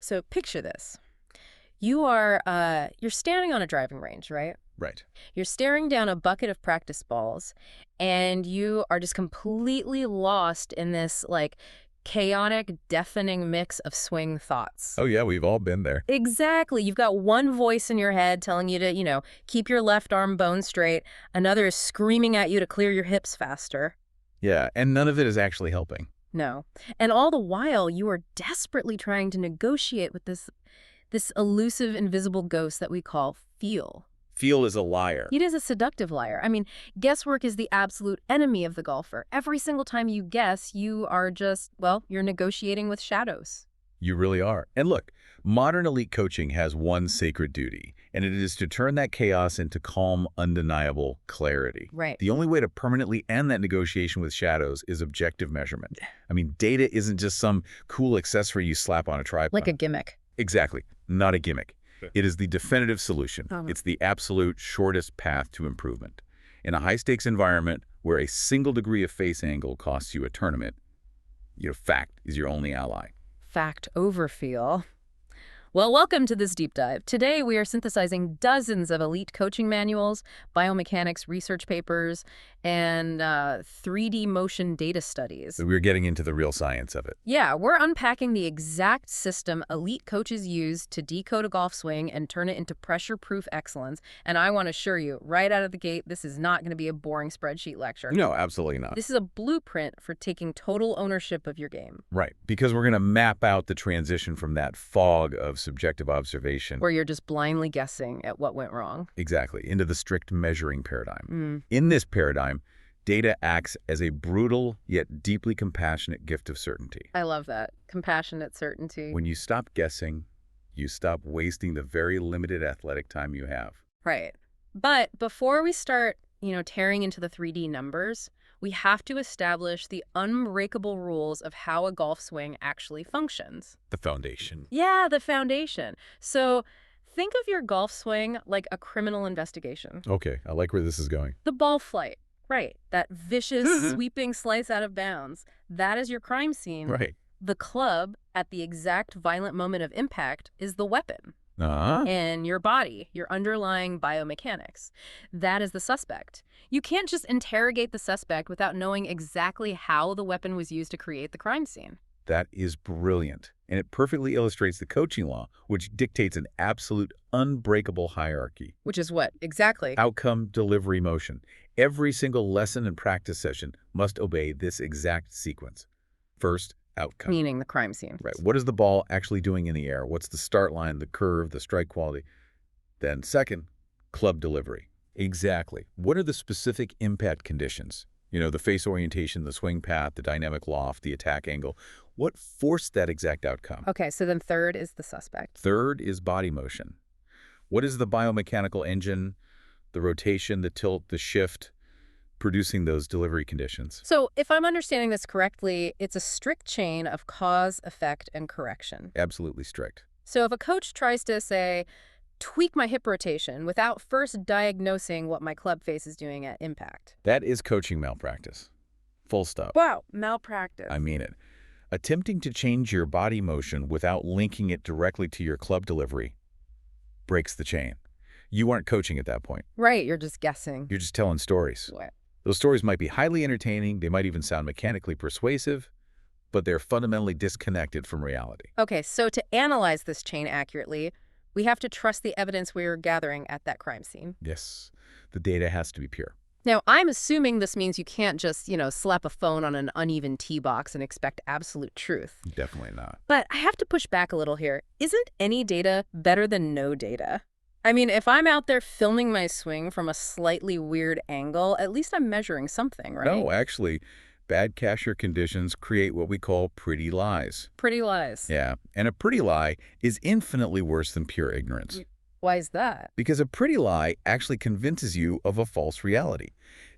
So picture this. You're standing on a driving range, right? Right. You're staring down a bucket of practice balls, and you are just completely lost in this, like, chaotic, deafening mix of swing thoughts. Oh, yeah, we've all been there. Exactly. You've got one voice in your head telling you to, keep your left arm bone straight. Another is screaming at you to clear your hips faster. Yeah, and none of it is actually helping. No. And all the while, you are desperately trying to negotiate with this elusive, invisible ghost that we call feel. Feel is a liar. It is a seductive liar. I mean, guesswork is the absolute enemy of the golfer. Every single time you guess, you are just, well, you're negotiating with shadows. You really are. And look, modern elite coaching has one sacred duty, and it is to turn that chaos into calm, undeniable clarity. Right. The only way to permanently end that negotiation with shadows is objective measurement. I mean, data isn't just some cool accessory you slap on a tripod. Like a gimmick. Exactly. Not a gimmick. It is the definitive solution. Oh. It's the absolute shortest path to improvement. In a high-stakes environment where a single degree of face angle costs you a tournament, fact is your only ally. Fact over feel. Well, welcome to this deep dive. Today, we are synthesizing dozens of elite coaching manuals, biomechanics research papers, and 3D motion data studies. So we're getting into the real science of it. Yeah, we're unpacking the exact system elite coaches use to decode a golf swing and turn it into pressure-proof excellence. And I want to assure you, right out of the gate, this is not going to be a boring spreadsheet lecture. No, absolutely not. This is a blueprint for taking total ownership of your game. Right, because we're going to map out the transition from that fog of subjective observation, Where you're just blindly guessing at what went wrong. exactly, into the strict measuring paradigm. Mm. In this paradigm, data acts as a brutal yet deeply compassionate gift of certainty. I love that. Compassionate certainty. When you stop guessing, you stop wasting the very limited athletic time you have. Right. But before we start, tearing into the 3D numbers, we have to establish the unbreakable rules of how a golf swing actually functions. The foundation. Yeah, the foundation. So think of your golf swing like a criminal investigation. Okay, I like where this is going. The ball flight, right, that vicious, sweeping slice out of bounds, that is your crime scene. Right. The club, at the exact violent moment of impact, is the weapon. Uh-huh. And your body, your underlying biomechanics. That is the suspect. You can't just interrogate the suspect without knowing exactly how the weapon was used to create the crime scene. That is brilliant. And it perfectly illustrates the coaching law, which dictates an absolute unbreakable hierarchy. Which is what? Exactly. Outcome, delivery, motion. Every single lesson and practice session must obey this exact sequence. First, outcome. Meaning the crime scene. Right. What is the ball actually doing in the air? What's the start line, the curve, the strike quality? Then second, club delivery. Exactly. What are the specific impact conditions? The face orientation, the swing path, the dynamic loft, the attack angle. What forced that exact outcome? Okay, so then third is the suspect. Third is body motion. What is the biomechanical engine, the rotation, the tilt, the shift, producing those delivery conditions? So if I'm understanding this correctly, it's a strict chain of cause, effect, and correction. Absolutely strict. So if a coach tries to, say, tweak my hip rotation without first diagnosing what my club face is doing at impact. That is coaching malpractice. Full stop. Wow, malpractice. I mean it. Attempting to change your body motion without linking it directly to your club delivery breaks the chain. You aren't coaching at that point. Right, you're just guessing. You're just telling stories. What? Those stories might be highly entertaining, they might even sound mechanically persuasive, but they're fundamentally disconnected from reality. Okay, so to analyze this chain accurately, we have to trust the evidence we are gathering at that crime scene. Yes, the data has to be pure. Now, I'm assuming this means you can't just, slap a phone on an uneven tee box and expect absolute truth. Definitely not. But I have to push back a little here. Isn't any data better than no data? I mean, if I'm out there filming my swing from a slightly weird angle, at least I'm measuring something, right? No, actually, bad cashier conditions create what we call pretty lies. Pretty lies. Yeah, and a pretty lie is infinitely worse than pure ignorance. Why is that? Because a pretty lie actually convinces you of a false reality.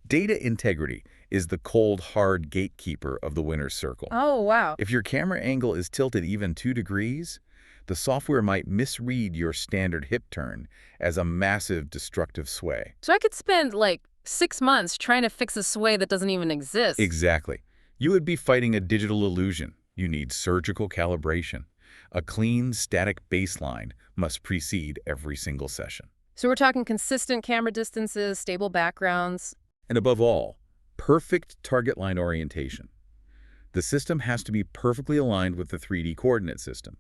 Data integrity is the cold, hard gatekeeper of the winner's circle. Oh, wow. If your camera angle is tilted even 2 degrees, the software might misread your standard hip turn as a massive destructive sway. So I could spend, 6 months trying to fix a sway that doesn't even exist. Exactly. You would be fighting a digital illusion. You need surgical calibration. A clean, static baseline must precede every single session. So we're talking consistent camera distances, stable backgrounds. And above all, perfect target line orientation. The system has to be perfectly aligned with the 3D coordinate system.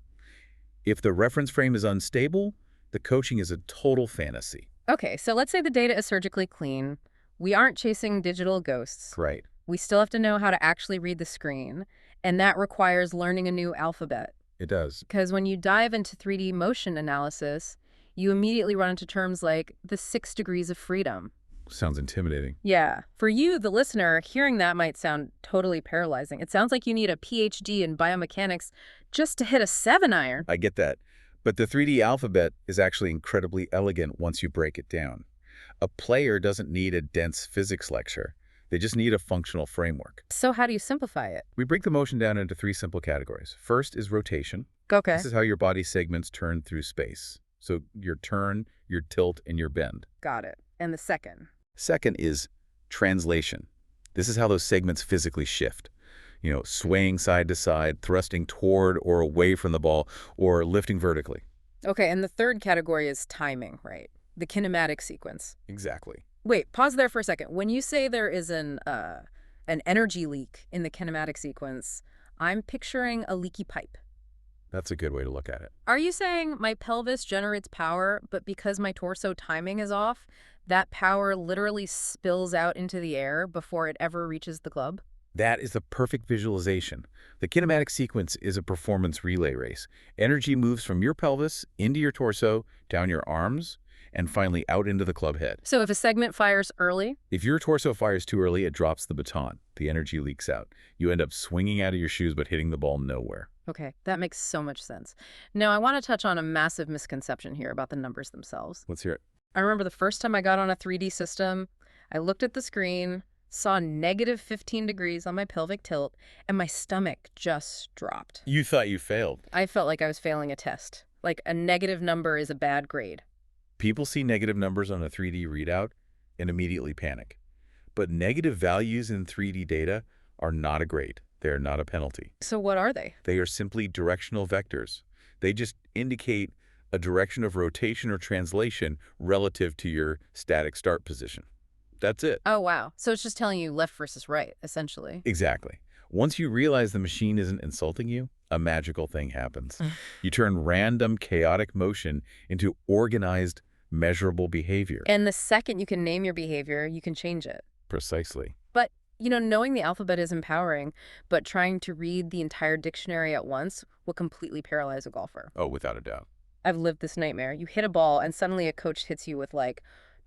If the reference frame is unstable, the coaching is a total fantasy. Okay, so let's say the data is surgically clean. We aren't chasing digital ghosts. Right. We still have to know how to actually read the screen, and that requires learning a new alphabet. It does. Because when you dive into 3D motion analysis, you immediately run into terms like the 6 degrees of freedom. Sounds intimidating. Yeah. For you, the listener, hearing that might sound totally paralyzing. It sounds like you need a PhD in biomechanics just to hit a 7-iron. I get that. But the 3D alphabet is actually incredibly elegant once you break it down. A player doesn't need a dense physics lecture. They just need a functional framework. So how do you simplify it? We break the motion down into 3 simple categories. First is rotation. Okay. This is how your body segments turn through space. So your turn, your tilt, and your bend. Got it. And the second? Second is translation. This is how those segments physically shift. Swaying side to side, thrusting toward or away from the ball, or lifting vertically. Okay, and the third category is timing, right? The kinematic sequence. Exactly. Wait, pause there for a second. When you say there is an energy leak in the kinematic sequence, I'm picturing a leaky pipe. That's a good way to look at it. Are you saying my pelvis generates power, but because my torso timing is off, that power literally spills out into the air before it ever reaches the club? That is the perfect visualization. The kinematic sequence is a performance relay race. Energy moves from your pelvis into your torso, down your arms, and finally out into the club head. So if a segment fires early? If your torso fires too early, it drops the baton. The energy leaks out. You end up swinging out of your shoes but hitting the ball nowhere. Okay, that makes so much sense. Now, I want to touch on a massive misconception here about the numbers themselves. Let's hear it. I remember the first time I got on a 3D system, I looked at the screen, saw negative 15 degrees on my pelvic tilt, and my stomach just dropped. You thought you failed. I felt like I was failing a test. Like a negative number is a bad grade. People see negative numbers on a 3D readout and immediately panic. But negative values in 3D data are not a grade. They are not a penalty. So what are they? They are simply directional vectors. They just indicate a direction of rotation or translation relative to your static start position. That's it. Oh, wow. So it's just telling you left versus right, essentially. Exactly. Once you realize the machine isn't insulting you, a magical thing happens. You turn random, chaotic motion into organized, measurable behavior. And the second you can name your behavior, you can change it. Precisely. But, knowing the alphabet is empowering, but trying to read the entire dictionary at once will completely paralyze a golfer. Oh, without a doubt. I've lived this nightmare. You hit a ball, and suddenly a coach hits you with,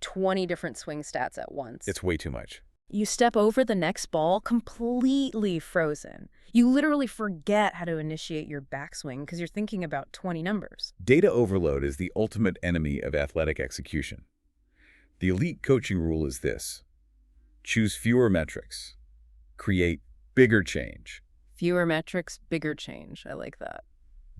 20 different swing stats at once. It's way too much. You step over the next ball completely frozen. You literally forget how to initiate your backswing because you're thinking about 20 numbers. Data overload is the ultimate enemy of athletic execution. The elite coaching rule is this: choose fewer metrics, create bigger change. Fewer metrics, bigger change. I like that.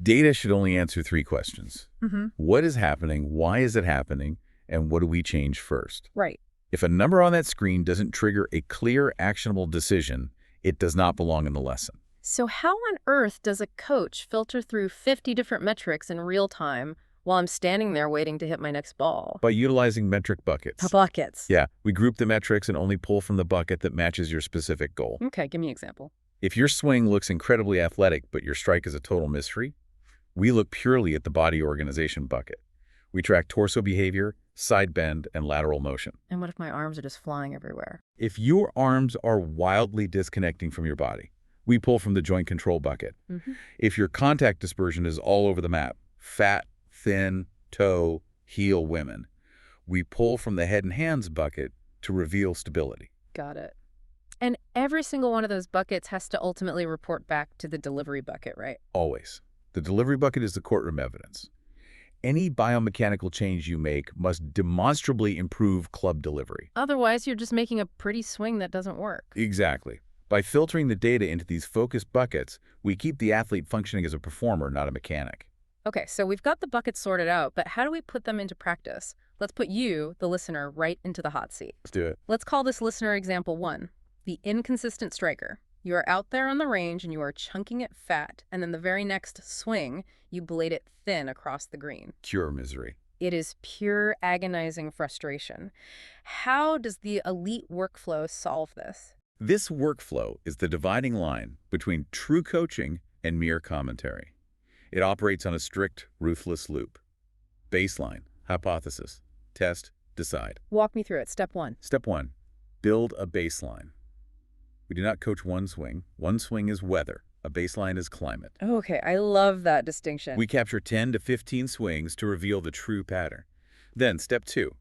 Data should only answer 3 questions. Mm-hmm. What is happening? Why is it happening? And what do we change first? Right. If a number on that screen doesn't trigger a clear, actionable decision, it does not belong in the lesson. So how on earth does a coach filter through 50 different metrics in real time while I'm standing there waiting to hit my next ball? By utilizing metric buckets. Buckets. Yeah, we group the metrics and only pull from the bucket that matches your specific goal. Okay, give me an example. If your swing looks incredibly athletic, but your strike is a total mystery, we look purely at the body organization bucket. We track torso behavior, side bend, and lateral motion. And what if my arms are just flying everywhere? If your arms are wildly disconnecting from your body, we pull from the joint control bucket. Mm-hmm. If your contact dispersion is all over the map, fat, thin, toe, heel women, we pull from the head and hands bucket to reveal stability. Got it. And every single one of those buckets has to ultimately report back to the delivery bucket, right? Always. The delivery bucket is the courtroom evidence. Any biomechanical change you make must demonstrably improve club delivery. Otherwise, you're just making a pretty swing that doesn't work. Exactly. By filtering the data into these focused buckets, we keep the athlete functioning as a performer, not a mechanic. Okay, so we've got the buckets sorted out, but how do we put them into practice? Let's put you, the listener, right into the hot seat. Let's do it. Let's call this listener example 1, the inconsistent striker. You are out there on the range and you are chunking it fat, and then the very next swing, you blade it thin across the green. Pure misery. It is pure agonizing frustration. How does the elite workflow solve this? This workflow is the dividing line between true coaching and mere commentary. It operates on a strict, ruthless loop. Baseline, hypothesis, test, decide. Walk me through it. Step one. Step 1. Build a baseline. We do not coach one swing. One swing is weather. A baseline is climate. Okay, I love that distinction. We capture 10 to 15 swings to reveal the true pattern. Then, step 2.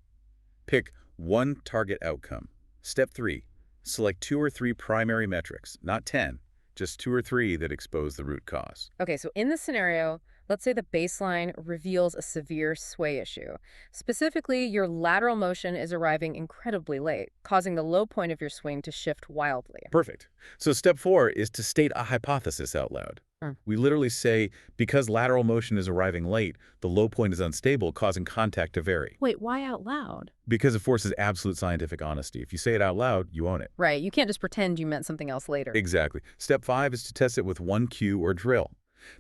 Pick one target outcome. Step 3. Select 2 or 3 primary metrics, not 10, just 2 or 3 that expose the root cause. Okay, so in this scenario, let's say the baseline reveals a severe sway issue. Specifically, your lateral motion is arriving incredibly late, causing the low point of your swing to shift wildly. Perfect. So step 4 is to state a hypothesis out loud. We literally say, because lateral motion is arriving late, the low point is unstable, causing contact to vary. Wait, why out loud? Because it forces absolute scientific honesty. If you say it out loud, you own it. Right, you can't just pretend you meant something else later. Exactly. Step 5 is to test it with one cue or drill.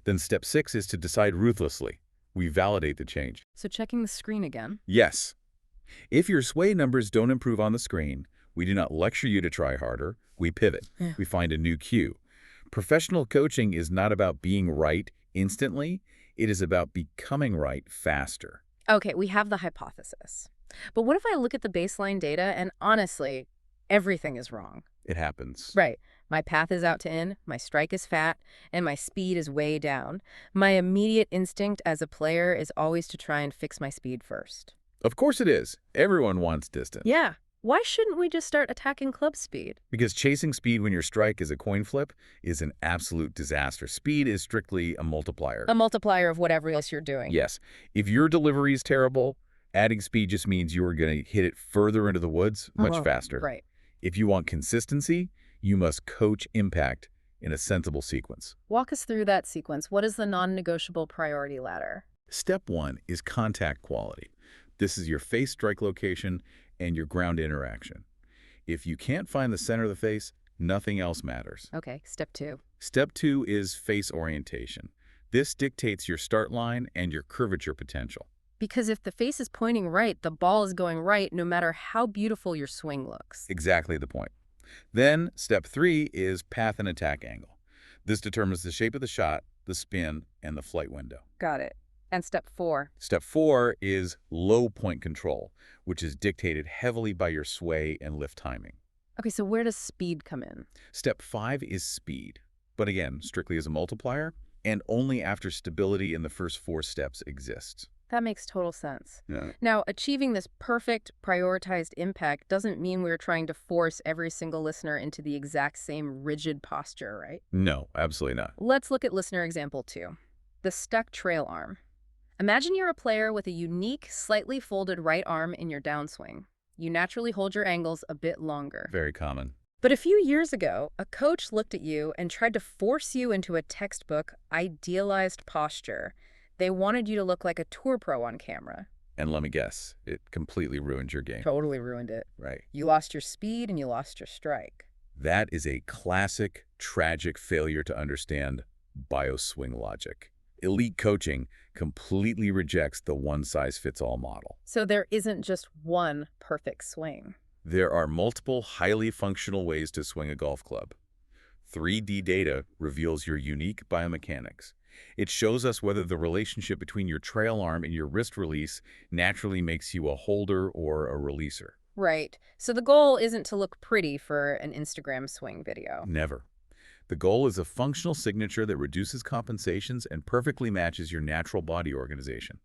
Then step 6 is to decide ruthlessly. We validate the change. So checking the screen again. Yes. If your sway numbers don't improve on the screen, we do not lecture you to try harder. We pivot. Yeah. We find a new cue. Professional coaching is not about being right instantly. It is about becoming right faster. Okay, we have the hypothesis. But what if I look at the baseline data and honestly, everything is wrong? It happens. Right. My path is out to in, my strike is fat, and my speed is way down. My immediate instinct as a player is always to try and fix my speed first. Of course it is. Everyone wants distance. Yeah. Why shouldn't we just start attacking club speed? Because chasing speed when your strike is a coin flip is an absolute disaster. Speed is strictly a multiplier. A multiplier of whatever else you're doing. Yes. If your delivery is terrible, adding speed just means you are going to hit it further into the woods much faster. Right. If you want consistency, you must coach impact in a sensible sequence. Walk us through that sequence. What is the non-negotiable priority ladder? Step 1 is contact quality. This is your face strike location and your ground interaction. If you can't find the center of the face, nothing else matters. Okay, step 2. Step 2 is face orientation. This dictates your start line and your curvature potential. Because if the face is pointing right, the ball is going right no matter how beautiful your swing looks. Exactly the point. Then, step 3 is path and attack angle. This determines the shape of the shot, the spin, and the flight window. Got it. And step 4. Step 4 is low point control, which is dictated heavily by your sway and lift timing. Okay, so where does speed come in? Step 5 is speed, but again, strictly as a multiplier, and only after stability in the first 4 steps exists. That makes total sense. Yeah. Now, achieving this perfect, prioritized impact doesn't mean we're trying to force every single listener into the exact same rigid posture, right? No, absolutely not. Let's look at listener example 2. The stuck trail arm. Imagine you're a player with a unique, slightly folded right arm in your downswing. You naturally hold your angles a bit longer. Very common. But a few years ago, a coach looked at you and tried to force you into a textbook, idealized posture. They wanted you to look like a tour pro on camera. And let me guess, it completely ruined your game. Totally ruined it. Right. You lost your speed and you lost your strike. That is a classic, tragic failure to understand bioswing logic. Elite coaching completely rejects the one-size-fits-all model. So there isn't just one perfect swing. There are multiple highly functional ways to swing a golf club. 3D data reveals your unique biomechanics. It shows us whether the relationship between your trail arm and your wrist release naturally makes you a holder or a releaser. Right. So the goal isn't to look pretty for an Instagram swing video. Never. The goal is a functional signature that reduces compensations and perfectly matches your natural body organization.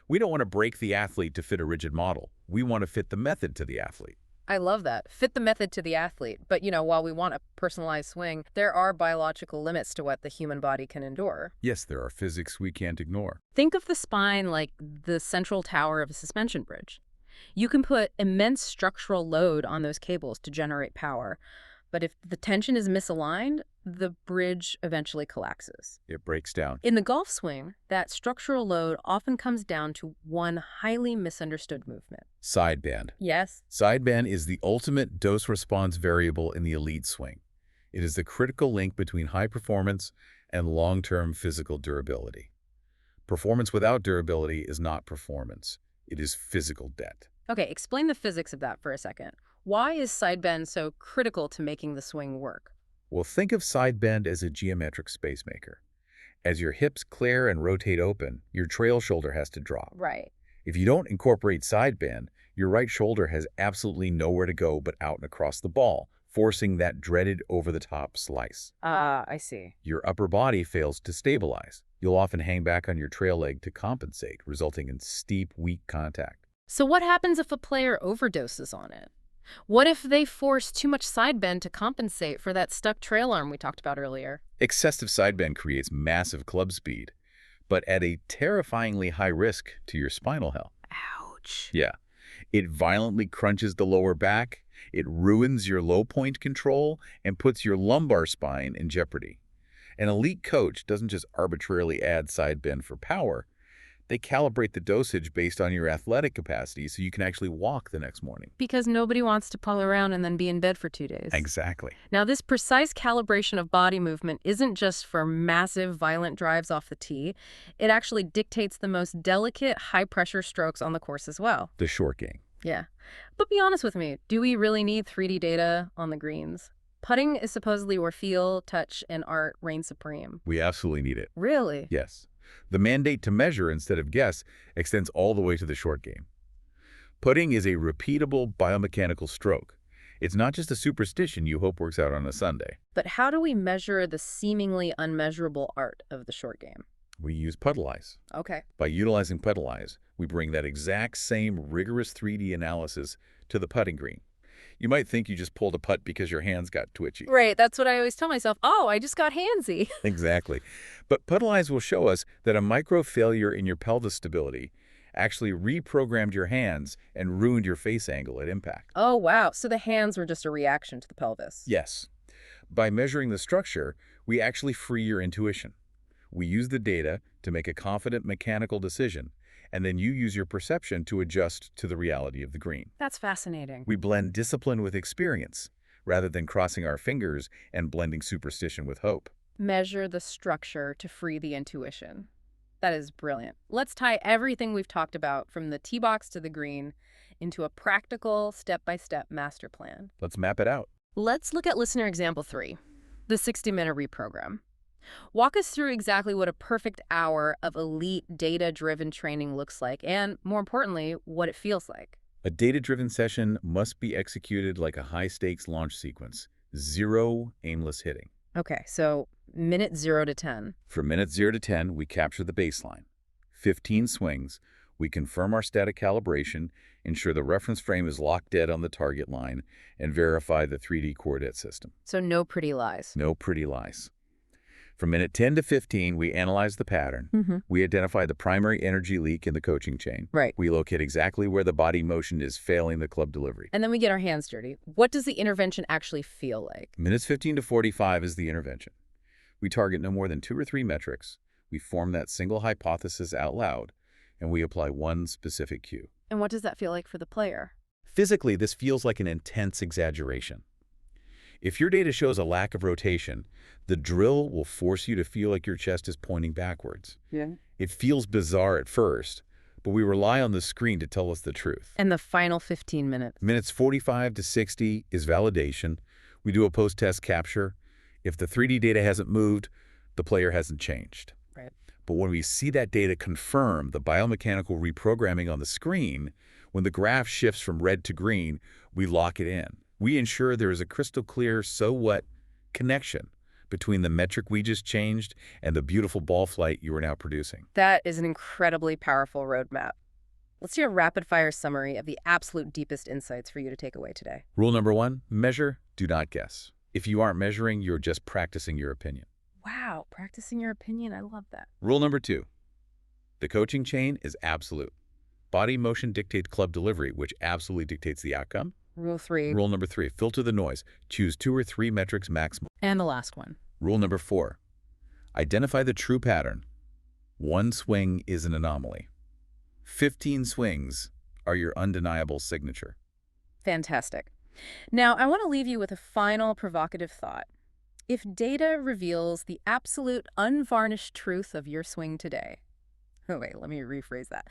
We don't want to break the athlete to fit a rigid model. We want to fit the method to the athlete. I love that. Fit the method to the athlete. But, while we want a personalized swing, there are biological limits to what the human body can endure. Yes, there are physics we can't ignore. Think of the spine like the central tower of a suspension bridge. You can put immense structural load on those cables to generate power. But if the tension is misaligned, the bridge eventually collapses. It breaks down. In the golf swing, that structural load often comes down to one highly misunderstood movement. Sideband. Yes. Sideband is the ultimate dose-response variable in the elite swing. It is the critical link between high performance and long-term physical durability. Performance without durability is not performance. It is physical debt. Okay, explain the physics of that for a second. Why is side bend so critical to making the swing work? Well, think of side bend as a geometric spacemaker. As your hips clear and rotate open, your trail shoulder has to drop. Right. If you don't incorporate side bend, your right shoulder has absolutely nowhere to go but out and across the ball, forcing that dreaded over-the-top slice. I see. Your upper body fails to stabilize. You'll often hang back on your trail leg to compensate, resulting in steep, weak contact. So what happens if a player overdoses on it? What if they force too much side bend to compensate for that stuck trail arm we talked about earlier? Excessive side bend creates massive club speed, but at a terrifyingly high risk to your spinal health. Ouch. Yeah. It violently crunches the lower back, it ruins your low point control, and puts your lumbar spine in jeopardy. An elite coach doesn't just arbitrarily add side bend for power. They calibrate the dosage based on your athletic capacity so you can actually walk the next morning. Because nobody wants to pull around and then be in bed for 2 days. Exactly. Now, this precise calibration of body movement isn't just for massive, violent drives off the tee. It actually dictates the most delicate, high-pressure strokes on the course as well. The short game. Yeah. But be honest with me, do we really need 3D data on the greens? Putting is supposedly where feel, touch, and art reign supreme. We absolutely need it. Really? Yes. The mandate to measure instead of guess extends all the way to the short game. Putting is a repeatable biomechanical stroke. It's not just a superstition you hope works out on a Sunday. But how do we measure the seemingly unmeasurable art of the short game? We use Puddleize. Okay. By utilizing Puddleize, we bring that exact same rigorous 3D analysis to the putting green. You might think you just pulled a putt because your hands got twitchy. Right, that's what I always tell myself. Oh, I just got handsy. Exactly. But Puddleize will show us that a micro failure in your pelvis stability actually reprogrammed your hands and ruined your face angle at impact. Oh, wow. So the hands were just a reaction to the pelvis. Yes. By measuring the structure, we actually free your intuition. We use the data to make a confident mechanical decision, and then you use your perception to adjust to the reality of the green. That's fascinating. We blend discipline with experience, rather than crossing our fingers and blending superstition with hope. Measure the structure to free the intuition. That is brilliant. Let's tie everything we've talked about, from the tee box to the green, into a practical, step-by-step master plan. Let's map it out. Let's look at listener example 3, the 60-minute reprogram. Walk us through exactly what a perfect hour of elite data-driven training looks like, and more importantly, what it feels like. A data-driven session must be executed like a high-stakes launch sequence. Zero aimless hitting. Okay, so minute 0 to 10. From minute 0 to 10, we capture the baseline. 15 swings, we confirm our static calibration, ensure the reference frame is locked dead on the target line, and verify the 3D coordinate system. So no pretty lies. No pretty lies. From minute 10 to 15, we analyze the pattern. We identify the primary energy leak in the coaching chain. Right. We locate exactly where the body motion is failing the club delivery. And then we get our hands dirty. What does the intervention actually feel like? Minutes 15 to 45 is the intervention. We target no more than 2 or 3 metrics. We form that single hypothesis out loud, and we apply one specific cue. And what does that feel like for the player? Physically, this feels like an intense exaggeration. If your data shows a lack of rotation, the drill will force you to feel like your chest is pointing backwards. Yeah. It feels bizarre at first, but we rely on the screen to tell us the truth. And the final 15 minutes. Minutes 45 to 60 is validation. We do a post-test capture. If the 3D data hasn't moved, the player hasn't changed. Right. But when we see that data confirm the biomechanical reprogramming on the screen, when the graph shifts from red to green, we lock it in. We ensure there is a crystal clear so what connection between the metric we just changed and the beautiful ball flight you are now producing. That is an incredibly powerful roadmap. Let's hear a rapid-fire summary of the absolute deepest insights for you to take away today. Rule number 1, measure, do not guess. If you aren't measuring, you're just practicing your opinion. Wow, practicing your opinion, I love that. Rule number 2, the coaching chain is absolute. Body motion dictates club delivery, which absolutely dictates the outcome. Rule 3. Rule number 3, filter the noise. Choose 2 or 3 metrics maximum. And the last one. Rule number 4, identify the true pattern. 1 swing is an anomaly. 15 swings are your undeniable signature. Fantastic. Now, I want to leave you with a final provocative thought. If data reveals the absolute unvarnished truth of your swing today. Oh, wait, let me rephrase that.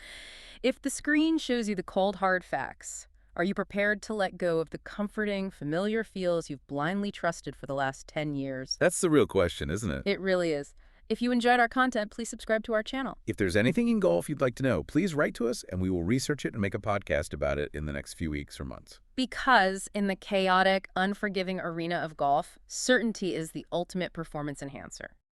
If the screen shows you the cold, hard facts, are you prepared to let go of the comforting, familiar feels you've blindly trusted for the last 10 years? That's the real question, isn't it? It really is. If you enjoyed our content, please subscribe to our channel. If there's anything in golf you'd like to know, please write to us and we will research it and make a podcast about it in the next few weeks or months. Because in the chaotic, unforgiving arena of golf, certainty is the ultimate performance enhancer.